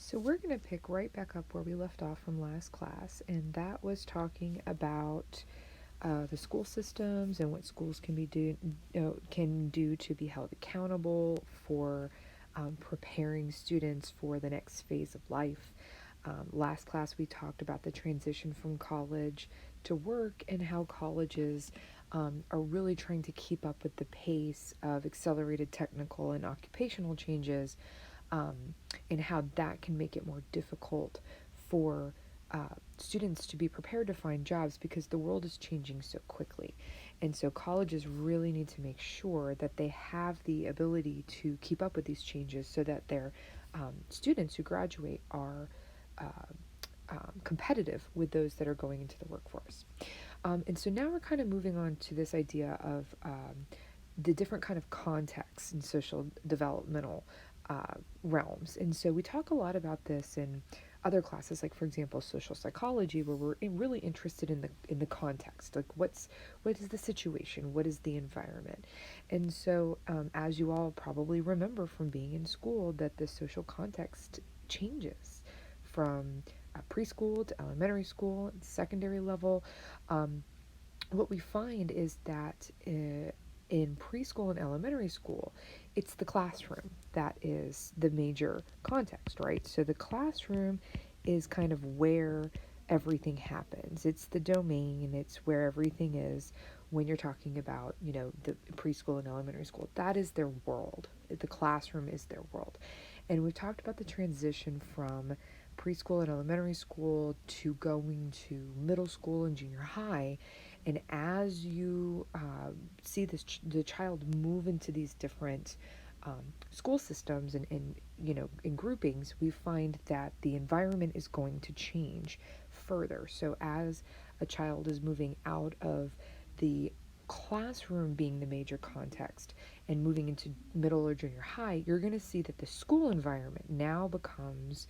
So we're going to pick right back up where we left off from last class, and that was talking about the school systems and what schools can do to be held accountable for preparing students for the next phase of life. Last class we talked about the transition from college to work and how colleges are really trying to keep up with the pace of accelerated technical and occupational changes, and how that can make it more difficult for students to be prepared to find jobs because the world is changing so quickly. And so colleges really need to make sure that they have the ability to keep up with these changes so that their students who graduate are competitive with those that are going into the workforce. And so now we're kind of moving on to this idea of the different kind of contexts in social developmental realms. And so we talk a lot about this in other classes, like for example social psychology, where we're really interested in the context, like what is the situation, what is the environment. And so as you all probably remember from being in school, that the social context changes from preschool to elementary school and secondary level. What we find is that in preschool and elementary school, it's the classroom that is the major context, right? So the classroom is kind of where everything happens. It's the domain, it's where everything is when you're talking about, the preschool and elementary school. That is their world. The classroom is their world. And we've talked about the transition from preschool and elementary school to going to middle school and junior high. And as you see the child move into these different school systems and in groupings, we find that the environment is going to change further. So as a child is moving out of the classroom being the major context and moving into middle or junior high, you're going to see that the school environment now becomes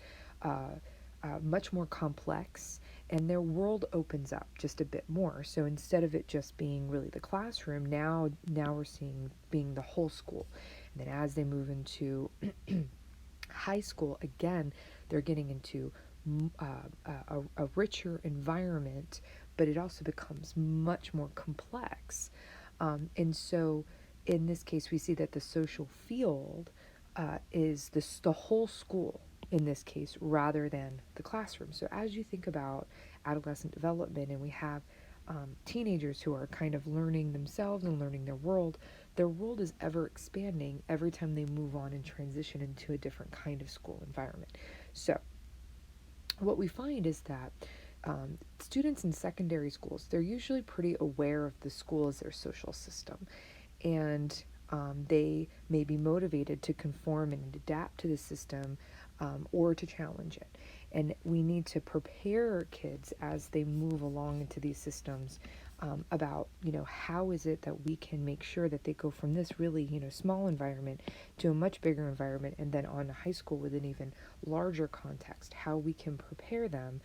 much more complex, and their world opens up just a bit more. So instead of it just being really the classroom, now we're seeing being the whole school. And then as they move into high school, again, they're getting into a richer environment, but it also becomes much more complex. And so in this case, we see that the social field is the whole school in this case, rather than the classroom. So as you think about adolescent development, and we have teenagers who are kind of learning themselves and learning their world is ever expanding every time they move on and transition into a different kind of school environment. So what we find is that students in secondary schools, they're usually pretty aware of the school as their social system, and they may be motivated to conform and adapt to the system, or to challenge it. And we need to prepare kids as they move along into these systems about, how is it that we can make sure that they go from this really, small environment to a much bigger environment, and then on to high school with an even larger context, how we can prepare them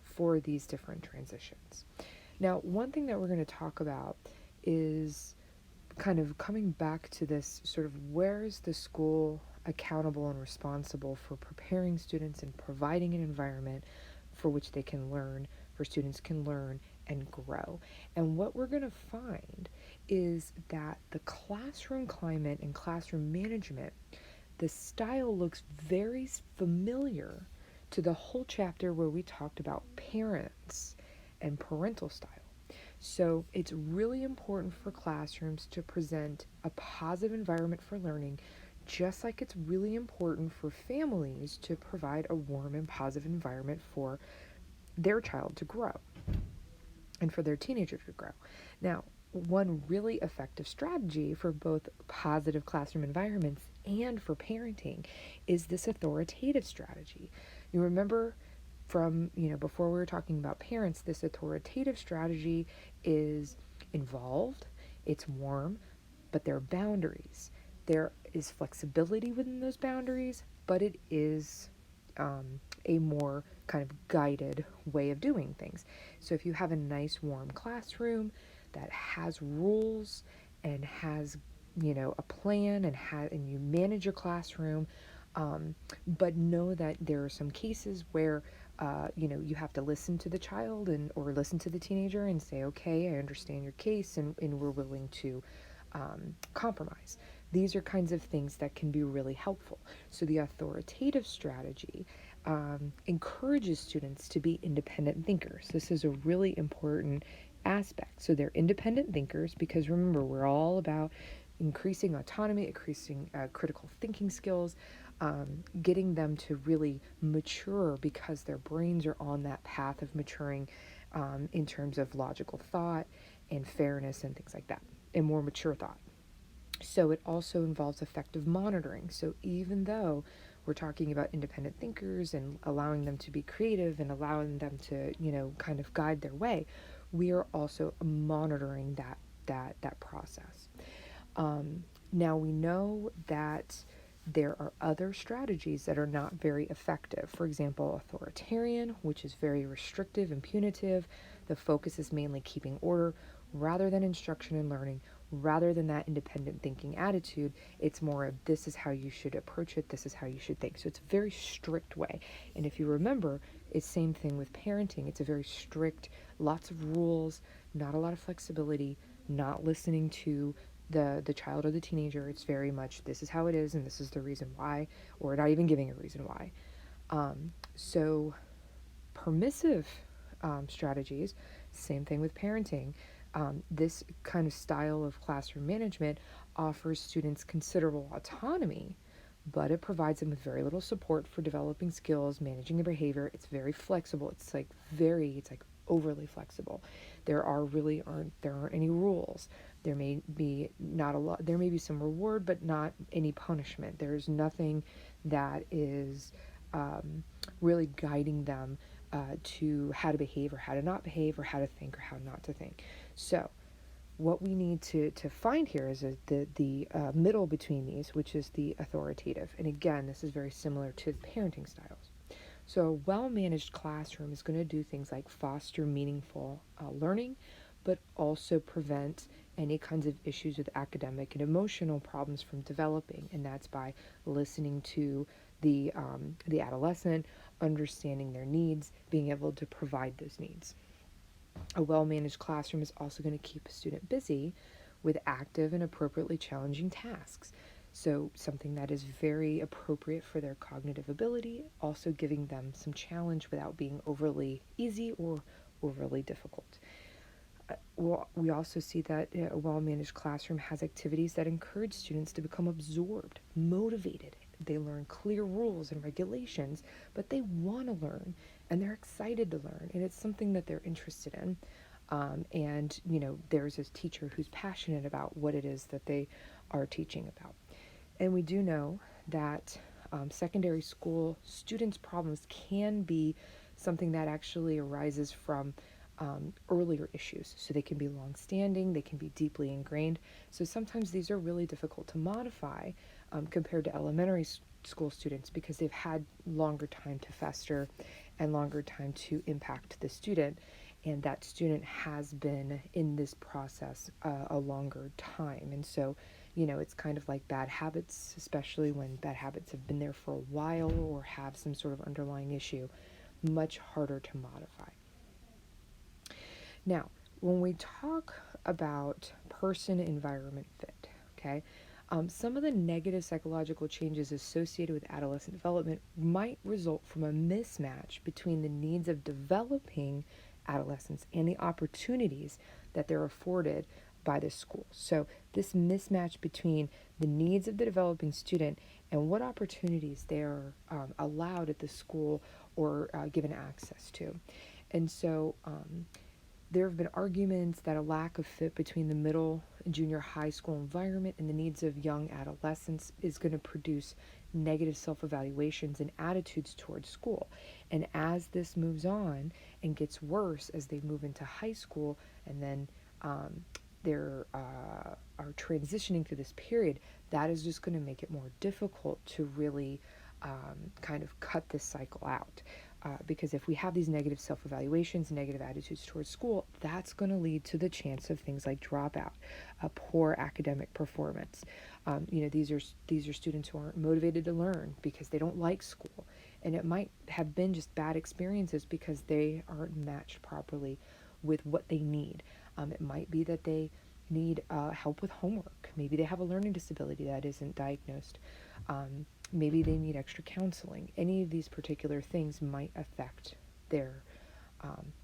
for these different transitions. Now, one thing that we're going to talk about is kind of coming back to this sort of, where is the school accountable and responsible for preparing students and providing an environment for which they can learn, for students can learn and grow. And what we're going to find is that the classroom climate and classroom management, the style looks very familiar to the whole chapter where we talked about parents and parental style. So it's really important for classrooms to present a positive environment for learning, just like it's really important for families to provide a warm and positive environment for their child to grow and for their teenager to grow. Now, one really effective strategy for both positive classroom environments and for parenting is this authoritative strategy. You remember from, before we were talking about parents, this authoritative strategy is involved, it's warm, but there are boundaries. There is flexibility within those boundaries, but it is a more kind of guided way of doing things. So if you have a nice warm classroom that has rules and has, a plan, and you manage your classroom But know that there are some cases where you have to listen to the child or listen to the teenager and say, okay, I understand your case, and we're willing to compromise. These are kinds of things that can be really helpful. So the authoritative strategy encourages students to be independent thinkers. This is a really important aspect. So they're independent thinkers because remember, we're all about increasing autonomy, increasing critical thinking skills, getting them to really mature because their brains are on that path of maturing in terms of logical thought and fairness and things like that, and more mature thought. So it also involves effective monitoring. So even though we're talking about independent thinkers and allowing them to be creative and allowing them to, kind of guide their way, we are also monitoring that process. Now we know that there are other strategies that are not very effective. For example, authoritarian, which is very restrictive and punitive. The focus is mainly keeping order rather than instruction and learning, rather than that independent thinking attitude. It's more of this is how you should approach it, this is how you should think. So it's a very strict way. And if you remember, it's same thing with parenting. It's a very strict, lots of rules, not a lot of flexibility, not listening to the child or the teenager. It's very much this is how it is and this is the reason why, or not even giving a reason why. So permissive strategies, same thing with parenting. This kind of style of classroom management offers students considerable autonomy, but it provides them with very little support for developing skills, managing their behavior. It's very flexible. It's like overly flexible. There aren't any rules. There may be not a lot. There may be some reward, but not any punishment. There's nothing that is really guiding them to how to behave or how to not behave or how to think or how not to think. So what we need to find here is the middle between these, which is the authoritative. And again, this is very similar to parenting styles. So a well-managed classroom is going to do things like foster meaningful learning, but also prevent any kinds of issues with academic and emotional problems from developing. And that's by listening to the adolescent, understanding their needs, being able to provide those needs. A well-managed classroom is also going to keep a student busy with active and appropriately challenging tasks. So something that is very appropriate for their cognitive ability, also giving them some challenge without being overly easy or overly difficult. We also see that a well-managed classroom has activities that encourage students to become absorbed, motivated. They learn clear rules and regulations, but they want to learn and they're excited to learn, and it's something that they're interested in. And there's a teacher who's passionate about what it is that they are teaching about. And we do know that secondary school students' problems can be something that actually arises from earlier issues. So they can be long-standing, they can be deeply ingrained. So sometimes these are really difficult to modify compared to elementary school students because they've had longer time to fester and longer time to impact the student. And that student has been in this process a longer time. And so, it's kind of like bad habits, especially when bad habits have been there for a while or have some sort of underlying issue, much harder to modify. Now, when we talk about person-environment fit, okay, some of the negative psychological changes associated with adolescent development might result from a mismatch between the needs of developing adolescents and the opportunities that they're afforded by the school. So this mismatch between the needs of the developing student and what opportunities they're allowed at the school or given access to. And so there have been arguments that a lack of fit between the middle and junior high school environment and the needs of young adolescents is going to produce negative self-evaluations and attitudes towards school. And as this moves on and gets worse as they move into high school and then they're are transitioning through this period, that is just going to make it more difficult to really kind of cut this cycle out. Because if we have these negative self-evaluations, negative attitudes towards school, that's going to lead to the chance of things like dropout, poor academic performance. These are students who aren't motivated to learn because they don't like school, and it might have been just bad experiences because they aren't matched properly with what they need. It might be that they need help with homework. Maybe they have a learning disability that isn't diagnosed. Maybe they need extra counseling. Any of these particular things might affect their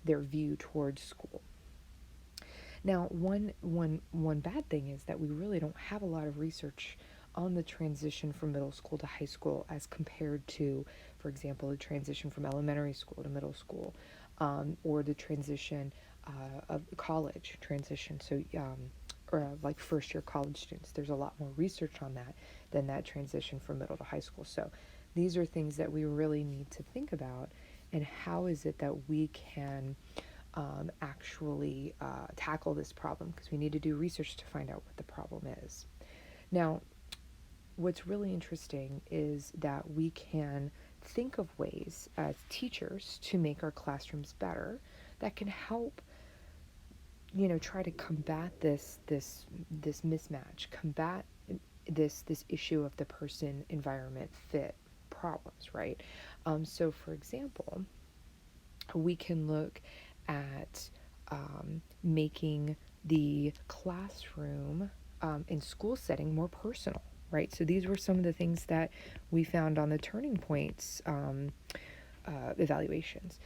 view towards school. Now, one bad thing is that we really don't have a lot of research on the transition from middle school to high school as compared to, for example, the transition from elementary school to middle school, or the transition of college transition. So, or like first year college students, there's a lot more research on that than that transition from middle to high school. So these are things that we really need to think about, and how is it that we can actually tackle this problem, because we need to do research to find out what the problem is. Now, what's really interesting is that we can think of ways as teachers to make our classrooms better that can help try to combat this mismatch, combat this issue of the person environment fit problems, right? So for example, we can look at making the classroom in school setting more personal, right? So these were some of the things that we found on the Turning Points evaluations,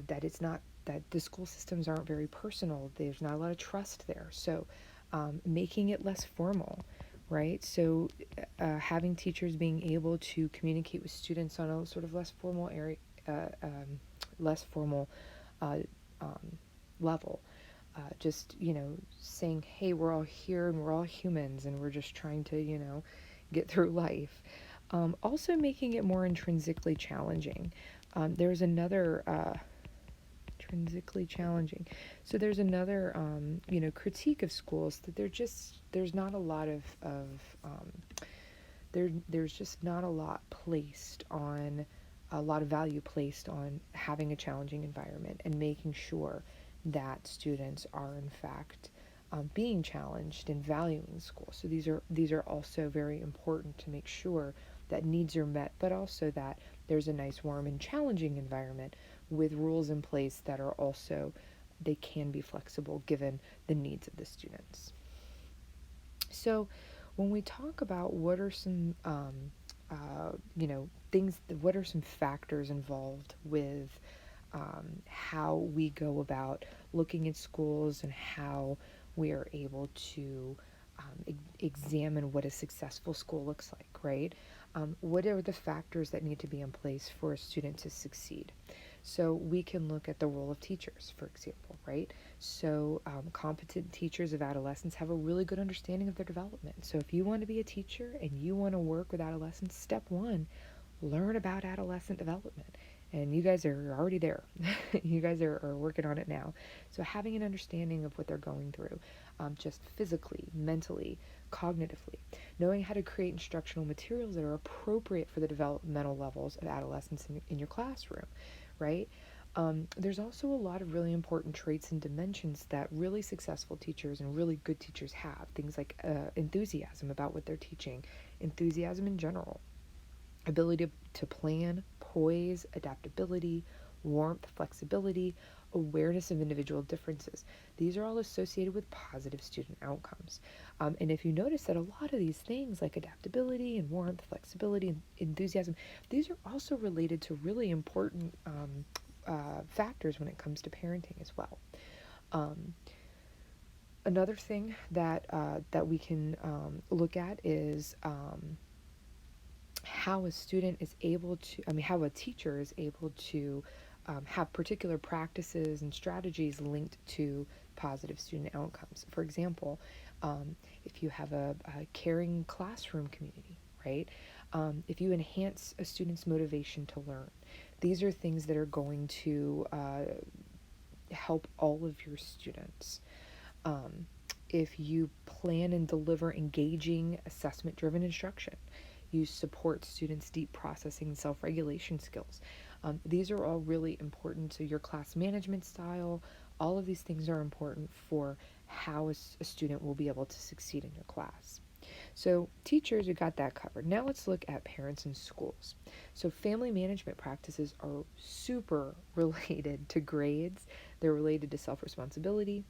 that it's not that the school systems aren't very personal. There's not a lot of trust there. So making it less formal, right? So having teachers being able to communicate with students on a sort of less formal less formal level. Just, saying, hey, we're all here and we're all humans and we're just trying to, get through life. Also making it more intrinsically challenging. There's another intrinsically challenging. So there's another, critique of schools that there's not a lot there's just not a lot placed on, a lot of value placed on having a challenging environment and making sure that students are in fact being challenged and valuing school. So these are also very important to make sure that needs are met, but also that there's a nice, warm, and challenging environment with rules in place that are also, they can be flexible given the needs of the students. So when we talk about what are some things, what are some factors involved with how we go about looking at schools and how we are able to examine what a successful school looks like, right? What are the factors that need to be in place for a student to succeed? So we can look at the role of teachers, for example, right? So competent teachers of adolescents have a really good understanding of their development. So if you want to be a teacher and you want to work with adolescents, step one, learn about adolescent development. And you guys are already there. You guys are working on it now. So having an understanding of what they're going through, just physically, mentally, cognitively, knowing how to create instructional materials that are appropriate for the developmental levels of adolescents in your classroom, right? There's also a lot of really important traits and dimensions that really successful teachers and really good teachers have. Things like enthusiasm about what they're teaching, enthusiasm in general, ability to plan, poise, adaptability, warmth, flexibility, awareness of individual differences. These are all associated with positive student outcomes. And if you notice that a lot of these things like adaptability and warmth, flexibility, and enthusiasm, these are also related to really important factors when it comes to parenting as well. Another thing that we can look at is how a student is able to, how a teacher is able to have particular practices and strategies linked to positive student outcomes. For example, if you have a caring classroom community, right? If you enhance a student's motivation to learn, these are things that are going to help all of your students. If you plan and deliver engaging assessment-driven instruction, you support students' deep processing and self-regulation skills. These are all really important to your class management style. All of these things are important for how a student will be able to succeed in your class. So teachers, we got that covered. Now let's look at parents and schools. So family management practices are super related to grades. They're related to self-responsibility,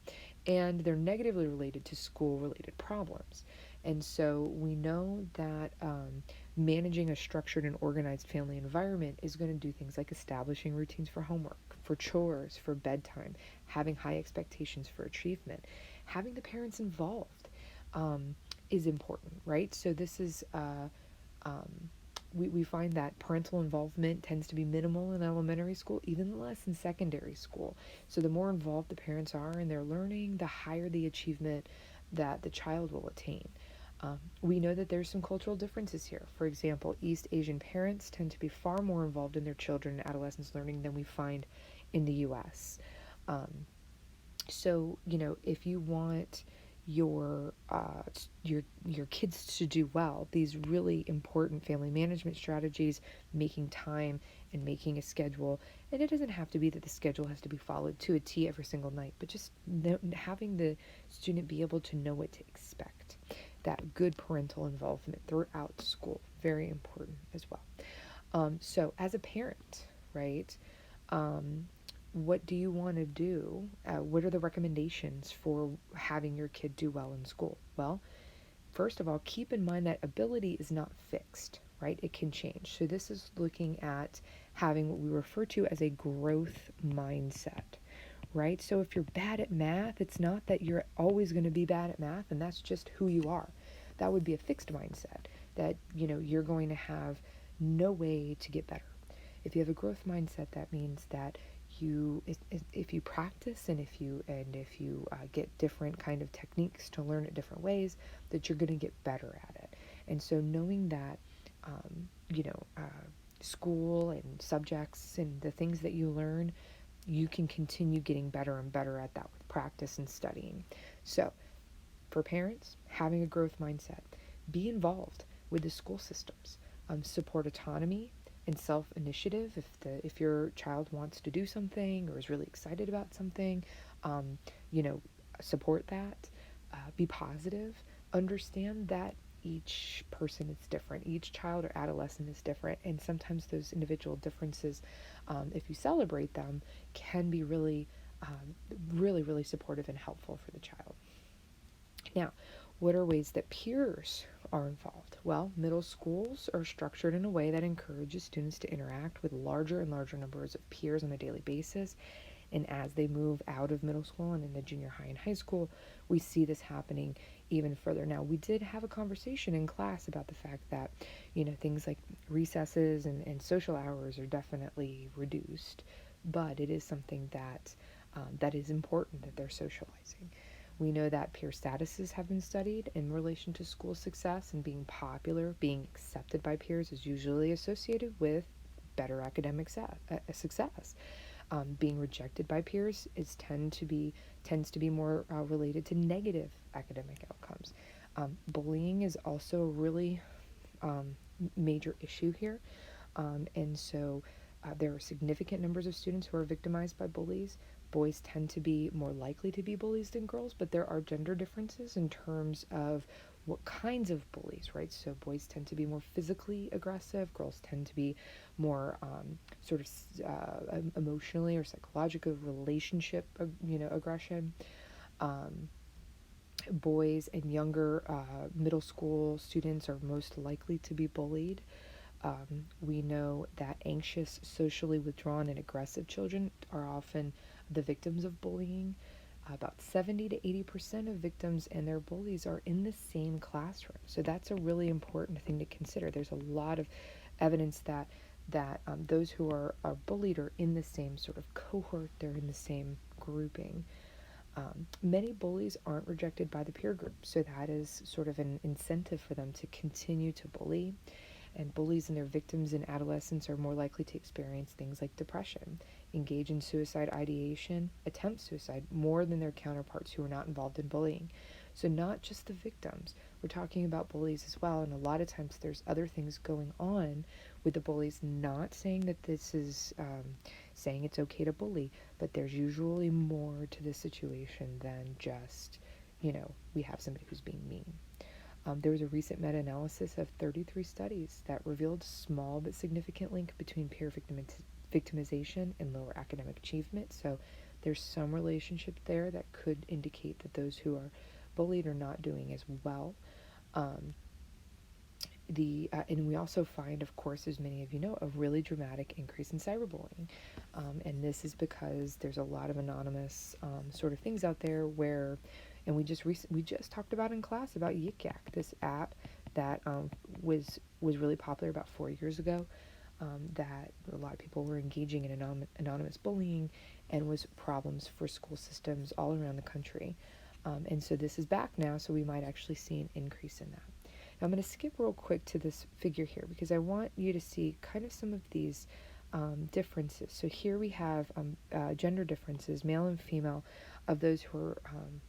and they're negatively related to school-related problems. And so we know that managing a structured and organized family environment is going to do things like establishing routines for homework, for chores, for bedtime, having high expectations for achievement, having the parents involved. Is important, right? So this is, we find that parental involvement tends to be minimal in elementary school, even less in secondary school. So the more involved the parents are in their learning, the higher the achievement that the child will attain. We know that there's some cultural differences here. For example, East Asian parents tend to be far more involved in their children and adolescents' learning than we find in the U.S. Um, so, if you want your kids to do well, these really important family management strategies, making time and making a schedule, and it doesn't have to be that the schedule has to be followed to a T every single night, but just having the student be able to know what to expect. That good parental involvement throughout school, very important as well. So as a parent, right? Um, what do you want to do? What are the recommendations for having your kid do well in school? Well, first of all, keep in mind that ability is not fixed, right? It can change. So this is looking at having what we refer to as a growth mindset, right? So if you're bad at math, it's not that you're always going to be bad at math and that's just who you are. That would be a fixed mindset that, you're going to have no way to get better. If you have a growth mindset, that means that if you practice and if you get different kind of techniques to learn it different ways, that you're going to get better at it. And so knowing that, um, you know, uh, school and subjects and the things that you learn, you can continue getting better and better at that with practice and studying. So for parents, having a growth mindset, be involved with the school systems, support autonomy and self-initiative. If your child wants to do something or is really excited about something, um, you know, support that. Be positive. Understand that each person is different. Each child or adolescent is different, and sometimes those individual differences, if you celebrate them, can be really supportive and helpful for the child. Now, what are ways that peers are involved? Well, middle schools are structured in a way that encourages students to interact with larger and larger numbers of peers on a daily basis. And as they move out of middle school and into junior high and high school, we see this happening even further. Now, we did have a conversation in class about the fact that, things like recesses and social hours are definitely reduced, but it is something that is important that they're socializing. We know that peer statuses have been studied in relation to school success, and being popular, being accepted by peers is usually associated with better academic success. Being rejected by peers tends to be more related to negative academic outcomes. Bullying is also a really major issue here, and so there are significant numbers of students who are victimized by bullies. Boys tend to be more likely to be bullies than girls, but there are gender differences in terms of what kinds of bullies, right? So boys tend to be more physically aggressive, girls tend to be more emotionally or psychological relationship, aggression. Um, Boys and younger middle school students are most likely to be bullied. We know that anxious, socially withdrawn, and aggressive children are often the victims of bullying. About 70 to 80% of victims and their bullies are in the same classroom. So that's a really important thing to consider. There's a lot of evidence that those who are bullied are in the same sort of cohort, they're in the same grouping. Many bullies aren't rejected by the peer group, so that is sort of an incentive for them to continue to bully. And bullies and their victims in adolescence are more likely to experience things like depression, engage in suicide ideation, attempt suicide more than their counterparts who are not involved in bullying. So not just the victims, we're talking about bullies as well, and a lot of times there's other things going on with the bullies. Not saying that this is saying it's okay to bully, but there's usually more to the situation than just, we have somebody who's being mean. There was a recent meta-analysis of 33 studies that revealed a small but significant link between peer victimization and lower academic achievement. So there's some relationship there that could indicate that those who are bullied are not doing as well. And we also find, of course, as many of you know, a really dramatic increase in cyberbullying. And this is because there's a lot of anonymous sort of things out there where, and we just talked about in class about Yik Yak, this app that was really popular about 4 years ago, that a lot of people were engaging in anonymous bullying, and was problems for school systems all around the country. And so this is back now, so we might actually see an increase in that. Now I'm going to skip real quick to this figure here because I want you to see kind of some of these differences. So here we have gender differences, male and female, of those who are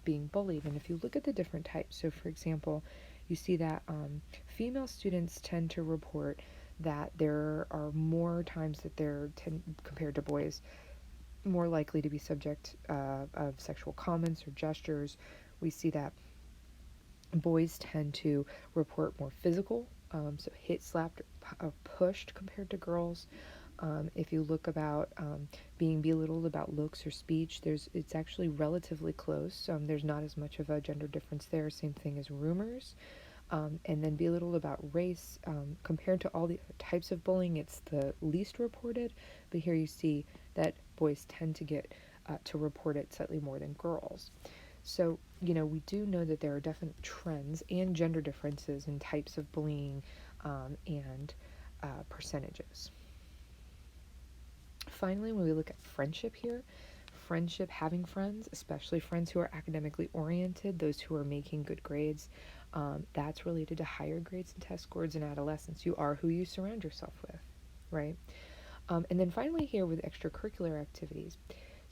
being bullied. And if you look at the different types, so for example, you see that female students tend to report that there are more times that they're, compared to boys, more likely to be subject of sexual comments or gestures. We see that boys tend to report more physical, so hit, slapped, or pushed compared to girls. If you look about being belittled about looks or speech, it's actually relatively close. There's not as much of a gender difference there. Same thing as rumors. And then belittled about race. Compared to all the other types of bullying, it's the least reported. But here you see that boys tend to get to report it slightly more than girls. So, we do know that there are definite trends and gender differences in types of bullying and percentages. Finally, when we look at friendship here, having friends, especially friends who are academically oriented, those who are making good grades, that's related to higher grades and test scores in adolescence. You are who you surround yourself with, right? And then finally here with extracurricular activities.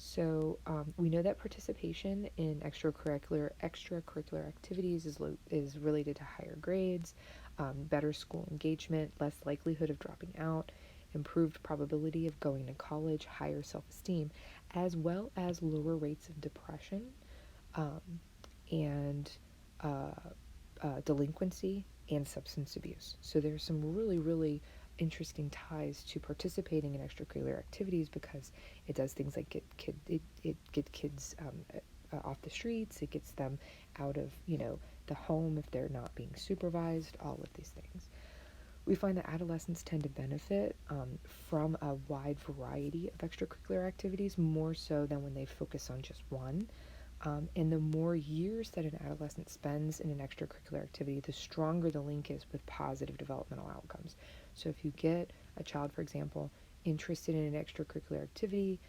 So we know that participation in extracurricular activities is related to higher grades, better school engagement, less likelihood of dropping out, improved probability of going to college, higher self-esteem, as well as lower rates of depression and delinquency and substance abuse. So there's some really, really interesting ties to participating in extracurricular activities because it does things like get kids off the streets. It gets them out of the home if they're not being supervised. All of these things. We find that adolescents tend to benefit from a wide variety of extracurricular activities, more so than when they focus on just one. And the more years that an adolescent spends in an extracurricular activity, the stronger the link is with positive developmental outcomes. So if you get a child, for example, interested in an extracurricular activity,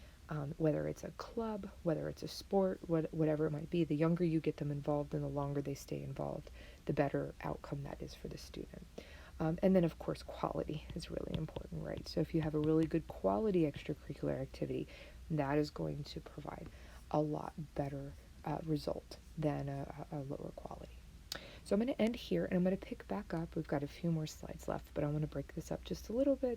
whether it's a club, whether it's a sport, whatever it might be, the younger you get them involved and the longer they stay involved, the better outcome that is for the student. And then, of course, quality is really important, right? So if you have a really good quality extracurricular activity, that is going to provide a lot better result than a lower quality. So I'm going to end here, and I'm going to pick back up. We've got a few more slides left, but I want to break this up just a little bit